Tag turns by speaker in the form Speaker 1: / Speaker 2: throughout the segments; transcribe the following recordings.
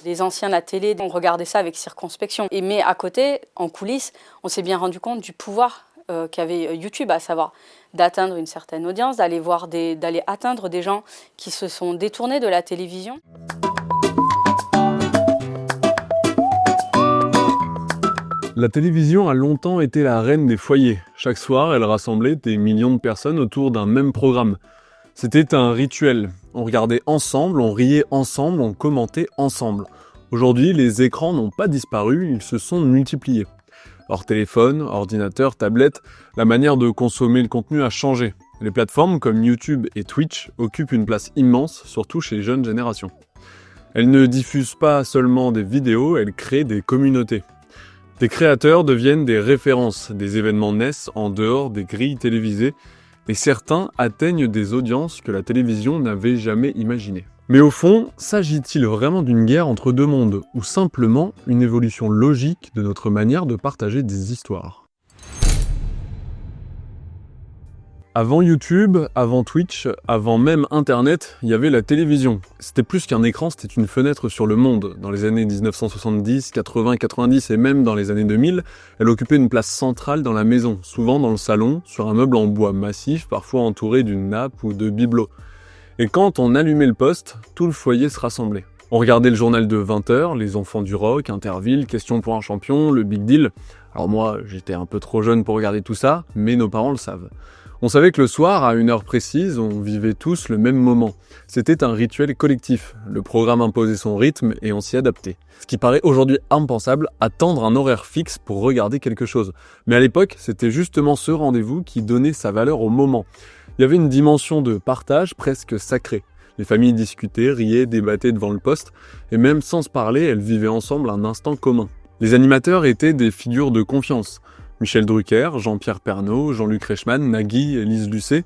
Speaker 1: Les anciens de la télé, on regardait ça avec circonspection. Mais à côté, en coulisses, on s'est bien rendu compte du pouvoir qu'avait YouTube, à savoir d'atteindre une certaine audience, d'aller atteindre des gens qui se sont détournés de la télévision.
Speaker 2: La télévision a longtemps été la reine des foyers. Chaque soir, elle rassemblait des millions de personnes autour d'un même programme. C'était un rituel. On regardait ensemble, on riait ensemble, on commentait ensemble. Aujourd'hui, les écrans n'ont pas disparu, ils se sont multipliés. Hors téléphone, ordinateur, tablette, la manière de consommer le contenu a changé. Les plateformes comme YouTube et Twitch occupent une place immense, surtout chez les jeunes générations. Elles ne diffusent pas seulement des vidéos, elles créent des communautés. Des créateurs deviennent des références, des événements naissent en dehors des grilles télévisées, et certains atteignent des audiences que la télévision n'avait jamais imaginées. Mais au fond, s'agit-il vraiment d'une guerre entre deux mondes, ou simplement une évolution logique de notre manière de partager des histoires ? Avant YouTube, avant Twitch, avant même Internet, il y avait la télévision. C'était plus qu'un écran, c'était une fenêtre sur le monde. Dans les années 1970, 80, 90 et même dans les années 2000, elle occupait une place centrale dans la maison, souvent dans le salon, sur un meuble en bois massif, parfois entouré d'une nappe ou de bibelots. Et quand on allumait le poste, tout le foyer se rassemblait. On regardait le journal de 20h, Les Enfants du Rock, Interville, Question pour un champion, le Big Deal. Alors moi, j'étais un peu trop jeune pour regarder tout ça, mais nos parents le savent. On savait que le soir, à une heure précise, on vivait tous le même moment. C'était un rituel collectif. Le programme imposait son rythme et on s'y adaptait. Ce qui paraît aujourd'hui impensable, attendre un horaire fixe pour regarder quelque chose. Mais à l'époque, c'était justement ce rendez-vous qui donnait sa valeur au moment. Il y avait une dimension de partage presque sacrée. Les familles discutaient, riaient, débattaient devant le poste, et même sans se parler, elles vivaient ensemble un instant commun. Les animateurs étaient des figures de confiance. Michel Drucker, Jean-Pierre Pernaut, Jean-Luc Reichmann, Nagui et Lise Lucet.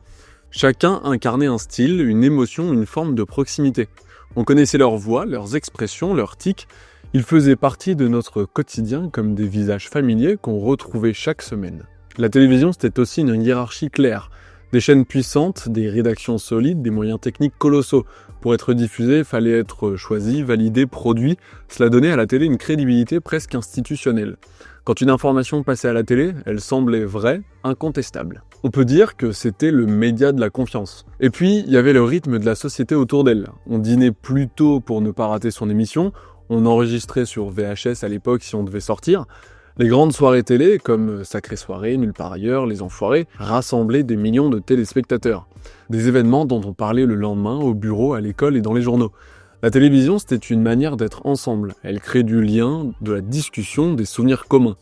Speaker 2: Chacun incarnait un style, une émotion, une forme de proximité. On connaissait leurs voix, leurs expressions, leurs tics. Ils faisaient partie de notre quotidien comme des visages familiers qu'on retrouvait chaque semaine. La télévision, c'était aussi une hiérarchie claire. Des chaînes puissantes, des rédactions solides, des moyens techniques colossaux. Pour être diffusé, il fallait être choisi, validé, produit. Cela donnait à la télé une crédibilité presque institutionnelle. Quand une information passait à la télé, elle semblait vraie, incontestable. On peut dire que c'était le média de la confiance. Et puis, il y avait le rythme de la société autour d'elle. On dînait plus tôt pour ne pas rater son émission, on enregistrait sur VHS à l'époque si on devait sortir. Les grandes soirées télé, comme Sacrée Soirée, Nulle part ailleurs, Les Enfoirés, rassemblaient des millions de téléspectateurs. Des événements dont on parlait le lendemain, au bureau, à l'école et dans les journaux. La télévision, c'était une manière d'être ensemble. Elle crée du lien, de la discussion, des souvenirs communs.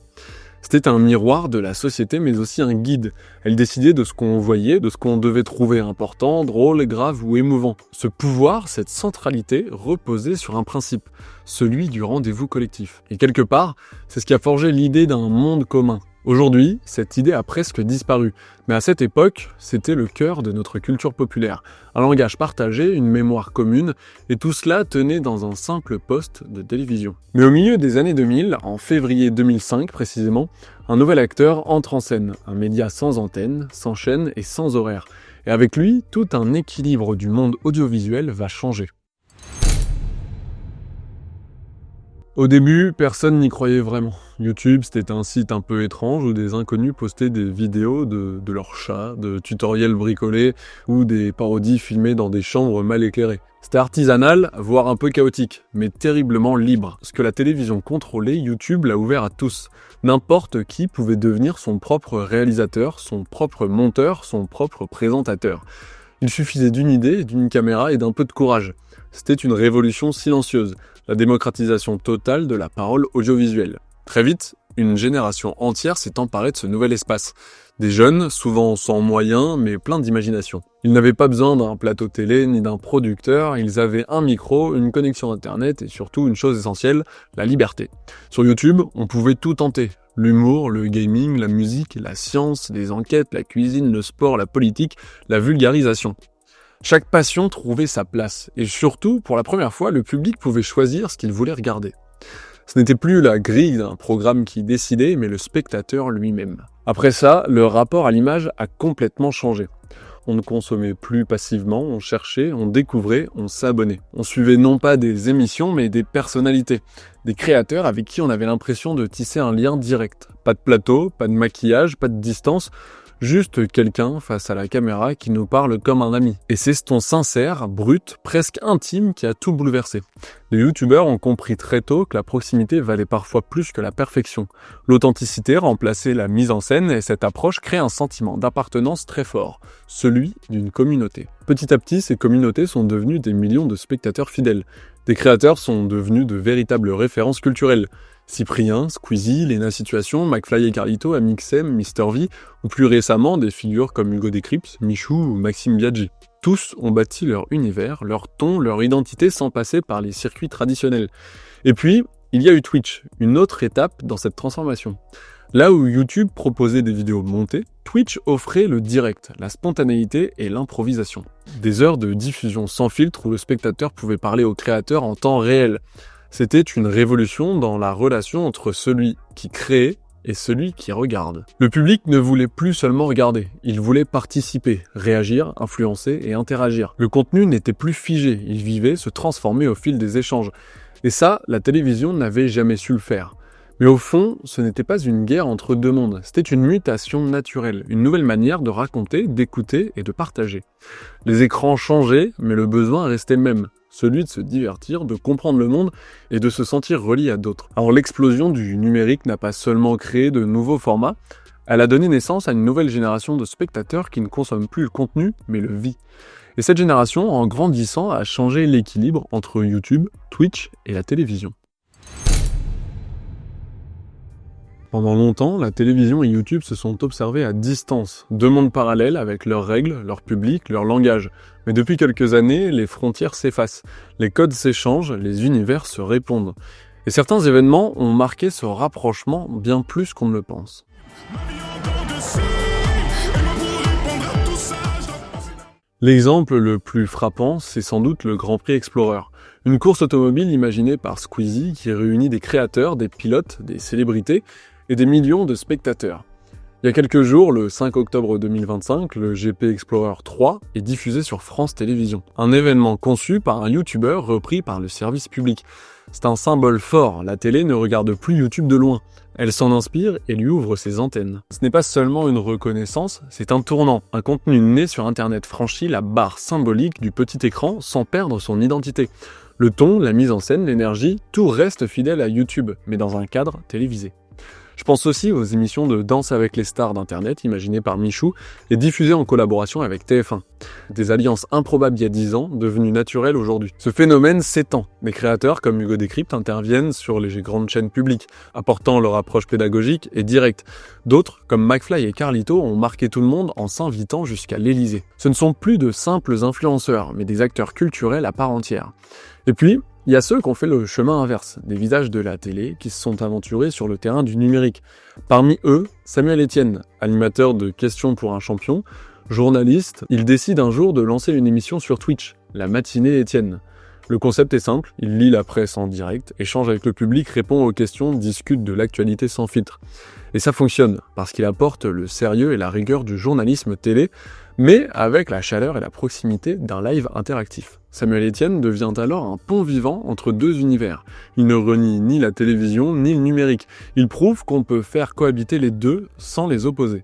Speaker 2: C'était un miroir de la société, mais aussi un guide. Elle décidait de ce qu'on voyait, de ce qu'on devait trouver important, drôle, grave ou émouvant. Ce pouvoir, cette centralité, reposait sur un principe, celui du rendez-vous collectif. Et quelque part, c'est ce qui a forgé l'idée d'un monde commun. Aujourd'hui, cette idée a presque disparu, mais à cette époque, c'était le cœur de notre culture populaire. Un langage partagé, une mémoire commune, et tout cela tenait dans un simple poste de télévision. Mais au milieu des années 2000, en février 2005 précisément, un nouvel acteur entre en scène, un média sans antenne, sans chaîne et sans horaire. Et avec lui, tout un équilibre du monde audiovisuel va changer. Au début, personne n'y croyait vraiment. YouTube, c'était un site un peu étrange où des inconnus postaient des vidéos de leurs chats, de tutoriels bricolés ou des parodies filmées dans des chambres mal éclairées. C'était artisanal, voire un peu chaotique, mais terriblement libre. Ce que la télévision contrôlait, YouTube l'a ouvert à tous. N'importe qui pouvait devenir son propre réalisateur, son propre monteur, son propre présentateur. Il suffisait d'une idée, d'une caméra et d'un peu de courage. C'était une révolution silencieuse, la démocratisation totale de la parole audiovisuelle. Très vite, une génération entière s'est emparée de ce nouvel espace. Des jeunes, souvent sans moyens, mais pleins d'imagination. Ils n'avaient pas besoin d'un plateau télé ni d'un producteur, ils avaient un micro, une connexion internet et surtout une chose essentielle, la liberté. Sur YouTube, on pouvait tout tenter. L'humour, le gaming, la musique, la science, les enquêtes, la cuisine, le sport, la politique, la vulgarisation. Chaque passion trouvait sa place, et surtout, pour la première fois, le public pouvait choisir ce qu'il voulait regarder. Ce n'était plus la grille d'un programme qui décidait, mais le spectateur lui-même. Après ça, le rapport à l'image a complètement changé. On ne consommait plus passivement, on cherchait, on découvrait, on s'abonnait. On suivait non pas des émissions, mais des personnalités, des créateurs avec qui on avait l'impression de tisser un lien direct. Pas de plateau, pas de maquillage, pas de distance, juste quelqu'un face à la caméra qui nous parle comme un ami. Et c'est ce ton sincère, brut, presque intime qui a tout bouleversé. Les youtubeurs ont compris très tôt que la proximité valait parfois plus que la perfection. L'authenticité remplaçait la mise en scène et cette approche crée un sentiment d'appartenance très fort, celui d'une communauté. Petit à petit, ces communautés sont devenues des millions de spectateurs fidèles. Des créateurs sont devenus de véritables références culturelles. Cyprien, Squeezie, Lena Situation, McFly et Carlito, Amixem, Mr V, ou plus récemment des figures comme Hugo Décrypte, Michou ou Maxime Biaggi. Tous ont bâti leur univers, leur ton, leur identité sans passer par les circuits traditionnels. Et puis, il y a eu Twitch, une autre étape dans cette transformation. Là où YouTube proposait des vidéos montées, Twitch offrait le direct, la spontanéité et l'improvisation. Des heures de diffusion sans filtre où le spectateur pouvait parler au créateur en temps réel. C'était une révolution dans la relation entre celui qui crée et celui qui regarde. Le public ne voulait plus seulement regarder, il voulait participer, réagir, influencer et interagir. Le contenu n'était plus figé, il vivait, se transformait au fil des échanges. Et ça, la télévision n'avait jamais su le faire. Mais au fond, ce n'était pas une guerre entre deux mondes, c'était une mutation naturelle, une nouvelle manière de raconter, d'écouter et de partager. Les écrans changeaient, mais le besoin restait le même. Celui de se divertir, de comprendre le monde et de se sentir relié à d'autres. Alors l'explosion du numérique n'a pas seulement créé de nouveaux formats, elle a donné naissance à une nouvelle génération de spectateurs qui ne consomment plus le contenu, mais le vit. Et cette génération, en grandissant, a changé l'équilibre entre YouTube, Twitch et la télévision. Pendant longtemps, la télévision et YouTube se sont observés à distance, deux mondes parallèles avec leurs règles, leur public, leur langage. Mais depuis quelques années, les frontières s'effacent, les codes s'échangent, les univers se répondent. Et certains événements ont marqué ce rapprochement bien plus qu'on ne le pense. L'exemple le plus frappant, c'est sans doute le Grand Prix Explorer. Une course automobile imaginée par Squeezie qui réunit des créateurs, des pilotes, des célébrités et des millions de spectateurs. Il y a quelques jours, le 5 octobre 2025, le GP Explorer 3 est diffusé sur France Télévisions. Un événement conçu par un youtubeur repris par le service public. C'est un symbole fort, la télé ne regarde plus YouTube de loin. Elle s'en inspire et lui ouvre ses antennes. Ce n'est pas seulement une reconnaissance, c'est un tournant. Un contenu né sur Internet franchit la barre symbolique du petit écran sans perdre son identité. Le ton, la mise en scène, l'énergie, tout reste fidèle à YouTube, mais dans un cadre télévisé. Je pense aussi aux émissions de Danse avec les stars d'Internet, imaginées par Michou, et diffusées en collaboration avec TF1. Des alliances improbables il y a 10 ans, devenues naturelles aujourd'hui. Ce phénomène s'étend. Des créateurs comme Hugo Décrypte interviennent sur les grandes chaînes publiques, apportant leur approche pédagogique et directe. D'autres, comme McFly et Carlito, ont marqué tout le monde en s'invitant jusqu'à l'Élysée. Ce ne sont plus de simples influenceurs, mais des acteurs culturels à part entière. Et puis, il y a ceux qui ont fait le chemin inverse, des visages de la télé qui se sont aventurés sur le terrain du numérique. Parmi eux, Samuel Etienne, animateur de Questions pour un champion, journaliste, il décide un jour de lancer une émission sur Twitch, la matinée Etienne. Le concept est simple, il lit la presse en direct, échange avec le public, répond aux questions, discute de l'actualité sans filtre. Et ça fonctionne, parce qu'il apporte le sérieux et la rigueur du journalisme télé, mais avec la chaleur et la proximité d'un live interactif. Samuel Etienne devient alors un pont vivant entre deux univers. Il ne renie ni la télévision ni le numérique. Il prouve qu'on peut faire cohabiter les deux sans les opposer.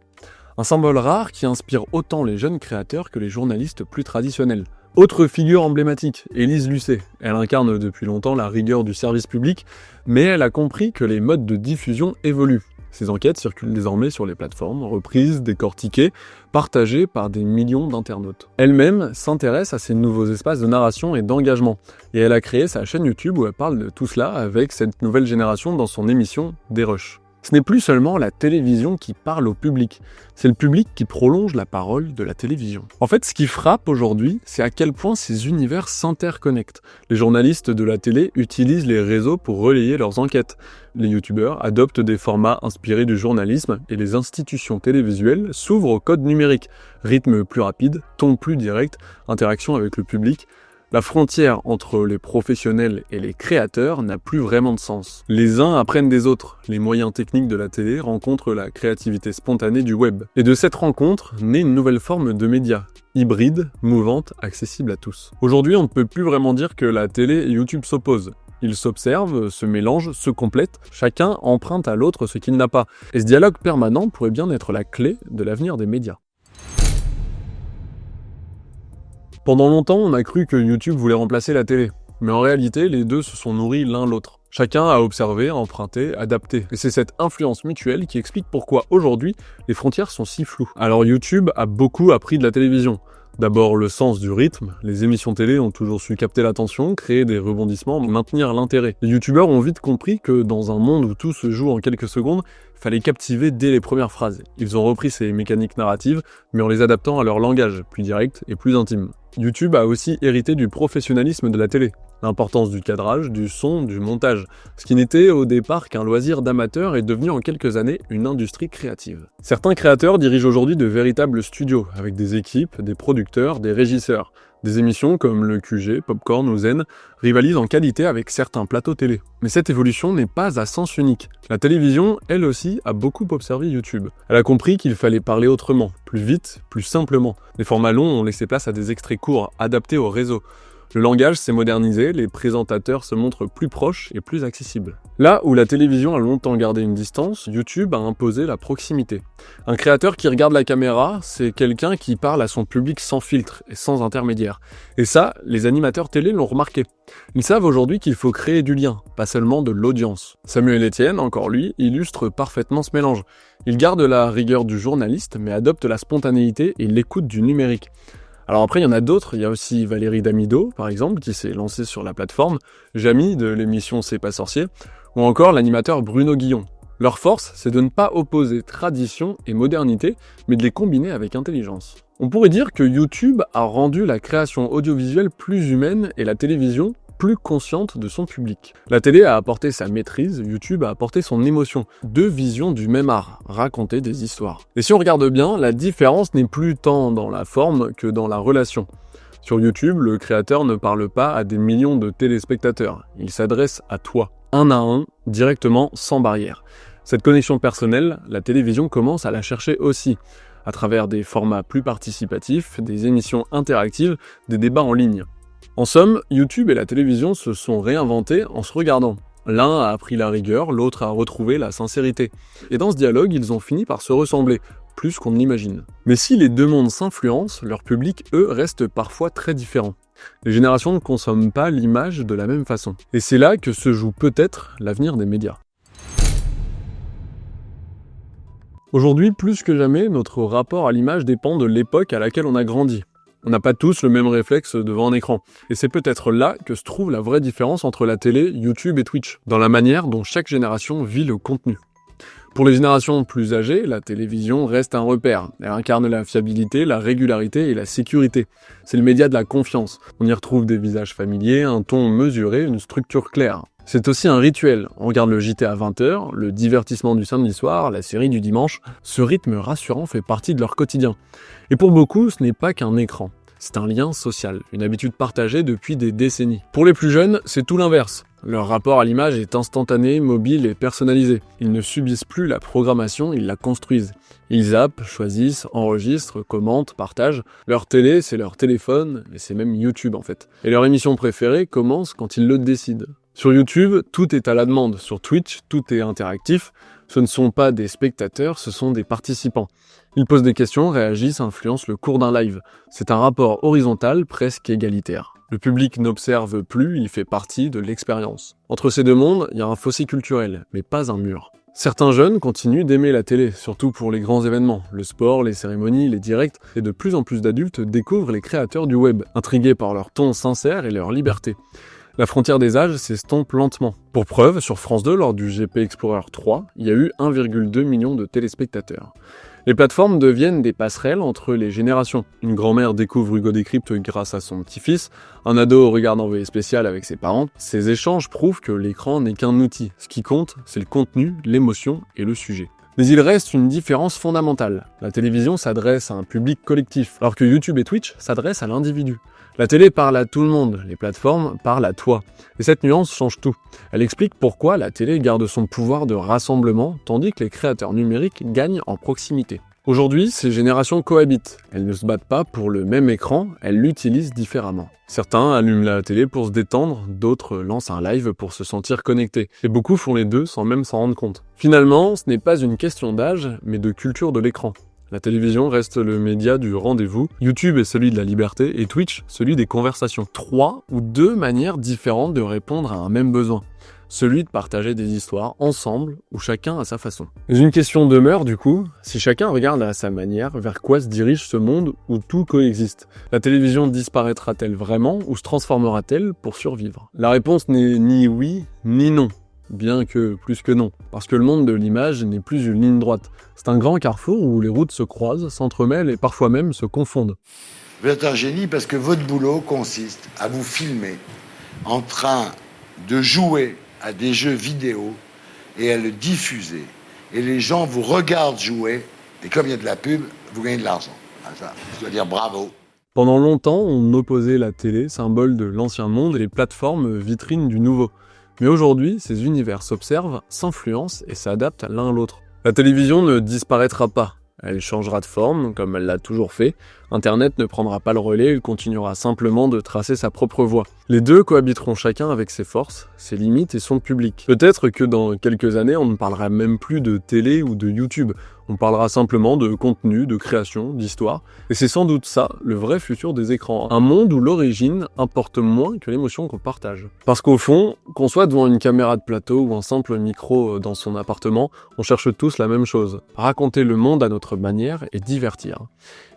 Speaker 2: Un symbole rare qui inspire autant les jeunes créateurs que les journalistes plus traditionnels. Autre figure emblématique, Élise Lucet. Elle incarne depuis longtemps la rigueur du service public, mais elle a compris que les modes de diffusion évoluent. Ces enquêtes circulent désormais sur les plateformes, reprises, décortiquées, partagées par des millions d'internautes. Elle-même s'intéresse à ces nouveaux espaces de narration et d'engagement, et elle a créé sa chaîne YouTube où elle parle de tout cela avec cette nouvelle génération dans son émission Des Rushs. Ce n'est plus seulement la télévision qui parle au public, c'est le public qui prolonge la parole de la télévision. En fait, ce qui frappe aujourd'hui, c'est à quel point ces univers s'interconnectent. Les journalistes de la télé utilisent les réseaux pour relayer leurs enquêtes. Les youtubeurs adoptent des formats inspirés du journalisme et les institutions télévisuelles s'ouvrent au code numérique. Rythme plus rapide, ton plus direct, interaction avec le public. La frontière entre les professionnels et les créateurs n'a plus vraiment de sens. Les uns apprennent des autres. Les moyens techniques de la télé rencontrent la créativité spontanée du web. Et de cette rencontre naît une nouvelle forme de média, hybride, mouvante, accessible à tous. Aujourd'hui, on ne peut plus vraiment dire que la télé et YouTube s'opposent. Ils s'observent, se mélangent, se complètent, chacun emprunte à l'autre ce qu'il n'a pas. Et ce dialogue permanent pourrait bien être la clé de l'avenir des médias. Pendant longtemps, on a cru que YouTube voulait remplacer la télé. Mais en réalité, les deux se sont nourris l'un l'autre. Chacun a observé, emprunté, adapté. Et c'est cette influence mutuelle qui explique pourquoi aujourd'hui, les frontières sont si floues. Alors YouTube a beaucoup appris de la télévision. D'abord le sens du rythme, les émissions télé ont toujours su capter l'attention, créer des rebondissements, maintenir l'intérêt. Les youtubeurs ont vite compris que dans un monde où tout se joue en quelques secondes, fallait captiver dès les premières phrases. Ils ont repris ces mécaniques narratives, mais en les adaptant à leur langage, plus direct et plus intime. YouTube a aussi hérité du professionnalisme de la télé. L'importance du cadrage, du son, du montage. Ce qui n'était au départ qu'un loisir d'amateur est devenu en quelques années une industrie créative. Certains créateurs dirigent aujourd'hui de véritables studios, avec des équipes, des producteurs, des régisseurs. Des émissions comme le QG, Popcorn ou Zen rivalisent en qualité avec certains plateaux télé. Mais cette évolution n'est pas à sens unique. La télévision, elle aussi, a beaucoup observé YouTube. Elle a compris qu'il fallait parler autrement, plus vite, plus simplement. Les formats longs ont laissé place à des extraits courts, adaptés au réseau. Le langage s'est modernisé, les présentateurs se montrent plus proches et plus accessibles. Là où la télévision a longtemps gardé une distance, YouTube a imposé la proximité. Un créateur qui regarde la caméra, c'est quelqu'un qui parle à son public sans filtre et sans intermédiaire. Et ça, les animateurs télé l'ont remarqué. Ils savent aujourd'hui qu'il faut créer du lien, pas seulement de l'audience. Samuel Etienne, encore lui, illustre parfaitement ce mélange. Il garde la rigueur du journaliste, mais adopte la spontanéité et l'écoute du numérique. Alors après, il y en a d'autres, il y a aussi Valérie Damido, par exemple, qui s'est lancée sur la plateforme, Jamy de l'émission C'est pas sorcier, ou encore l'animateur Bruno Guillon. Leur force, c'est de ne pas opposer tradition et modernité, mais de les combiner avec intelligence. On pourrait dire que YouTube a rendu la création audiovisuelle plus humaine et la télévision plus consciente de son public. La télé a apporté sa maîtrise, YouTube a apporté son émotion. Deux visions du même art, raconter des histoires. Et si on regarde bien, la différence n'est plus tant dans la forme que dans la relation. Sur YouTube, le créateur ne parle pas à des millions de téléspectateurs, il s'adresse à toi, un à un, directement, sans barrière. Cette connexion personnelle, la télévision commence à la chercher aussi, à travers des formats plus participatifs, des émissions interactives, des débats en ligne. En somme, YouTube et la télévision se sont réinventés en se regardant. L'un a appris la rigueur, l'autre a retrouvé la sincérité. Et dans ce dialogue, ils ont fini par se ressembler, plus qu'on ne l'imagine. Mais si les deux mondes s'influencent, leurs publics, eux, restent parfois très différents. Les générations ne consomment pas l'image de la même façon. Et c'est là que se joue peut-être l'avenir des médias. Aujourd'hui, plus que jamais, notre rapport à l'image dépend de l'époque à laquelle on a grandi. On n'a pas tous le même réflexe devant un écran. Et c'est peut-être là que se trouve la vraie différence entre la télé, YouTube et Twitch, dans la manière dont chaque génération vit le contenu. Pour les générations plus âgées, la télévision reste un repère. Elle incarne la fiabilité, la régularité et la sécurité. C'est le média de la confiance. On y retrouve des visages familiers, un ton mesuré, une structure claire. C'est aussi un rituel. On regarde le JT à 20h, le divertissement du samedi soir, la série du dimanche. Ce rythme rassurant fait partie de leur quotidien. Et pour beaucoup, ce n'est pas qu'un écran. C'est un lien social, une habitude partagée depuis des décennies. Pour les plus jeunes, c'est tout l'inverse. Leur rapport à l'image est instantané, mobile et personnalisé. Ils ne subissent plus la programmation, ils la construisent. Ils zappent, choisissent, enregistrent, commentent, partagent. Leur télé, c'est leur téléphone, et c'est même YouTube en fait. Et leur émission préférée commence quand ils le décident. Sur YouTube, tout est à la demande. Sur Twitch, tout est interactif. Ce ne sont pas des spectateurs, ce sont des participants. Ils posent des questions, réagissent, influencent le cours d'un live. C'est un rapport horizontal, presque égalitaire. Le public n'observe plus, il fait partie de l'expérience. Entre ces deux mondes, il y a un fossé culturel, mais pas un mur. Certains jeunes continuent d'aimer la télé, surtout pour les grands événements, le sport, les cérémonies, les directs, et de plus en plus d'adultes découvrent les créateurs du web, intrigués par leur ton sincère et leur liberté. La frontière des âges s'estompe lentement. Pour preuve, sur France 2, lors du GP Explorer 3, il y a eu 1,2 million de téléspectateurs. Les plateformes deviennent des passerelles entre les générations. Une grand-mère découvre Hugo Décrypte grâce à son petit-fils, un ado regarde Envoyé spécial avec ses parents. Ces échanges prouvent que l'écran n'est qu'un outil. Ce qui compte, c'est le contenu, l'émotion et le sujet. Mais il reste une différence fondamentale. La télévision s'adresse à un public collectif, alors que YouTube et Twitch s'adressent à l'individu. La télé parle à tout le monde, les plateformes parlent à toi. Et cette nuance change tout. Elle explique pourquoi la télé garde son pouvoir de rassemblement, tandis que les créateurs numériques gagnent en proximité. Aujourd'hui, ces générations cohabitent. Elles ne se battent pas pour le même écran, elles l'utilisent différemment. Certains allument la télé pour se détendre, d'autres lancent un live pour se sentir connectés. Et beaucoup font les deux sans même s'en rendre compte. Finalement, ce n'est pas une question d'âge, mais de culture de l'écran. La télévision reste le média du rendez-vous, YouTube est celui de la liberté et Twitch celui des conversations. 3 ou 2 manières différentes de répondre à un même besoin. Celui de partager des histoires ensemble ou chacun à sa façon. Mais une question demeure du coup, si chacun regarde à sa manière, vers quoi se dirige ce monde où tout coexiste? La télévision disparaîtra-t-elle vraiment ou se transformera-t-elle pour survivre? La réponse n'est ni oui ni non. Bien que plus que non, parce que le monde de l'image n'est plus une ligne droite. C'est un grand carrefour où les routes se croisent, s'entremêlent et parfois même se confondent.
Speaker 3: Vous êtes un génie parce que votre boulot consiste à vous filmer en train de jouer à des jeux vidéo et à le diffuser. Et les gens vous regardent jouer et comme il y a de la pub, vous gagnez de l'argent. Ah, ça, je dois dire bravo.
Speaker 2: Pendant longtemps, on opposait la télé, symbole de l'ancien monde, et les plateformes, vitrines du nouveau. Mais aujourd'hui, ces univers s'observent, s'influencent et s'adaptent l'un à l'autre. La télévision ne disparaîtra pas. Elle changera de forme, comme elle l'a toujours fait. Internet ne prendra pas le relais, il continuera simplement de tracer sa propre voie. Les deux cohabiteront chacun avec ses forces, ses limites et son public. Peut-être que dans quelques années, on ne parlera même plus de télé ou de YouTube. On parlera simplement de contenu, de création, d'histoire. Et c'est sans doute ça, le vrai futur des écrans. Un monde où l'origine importe moins que l'émotion qu'on partage. Parce qu'au fond, qu'on soit devant une caméra de plateau ou un simple micro dans son appartement, on cherche tous la même chose. Raconter le monde à notre manière et divertir.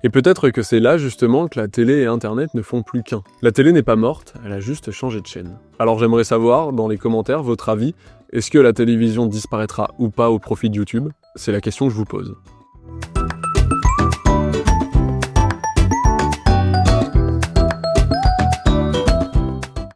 Speaker 2: Et peut-être que c'est là justement que la télé et Internet ne font plus qu'un. La télé n'est pas morte, elle a juste changé de chaîne. Alors j'aimerais savoir, dans les commentaires, votre avis. Est-ce que la télévision disparaîtra ou pas au profit de YouTube? C'est la question que je vous pose.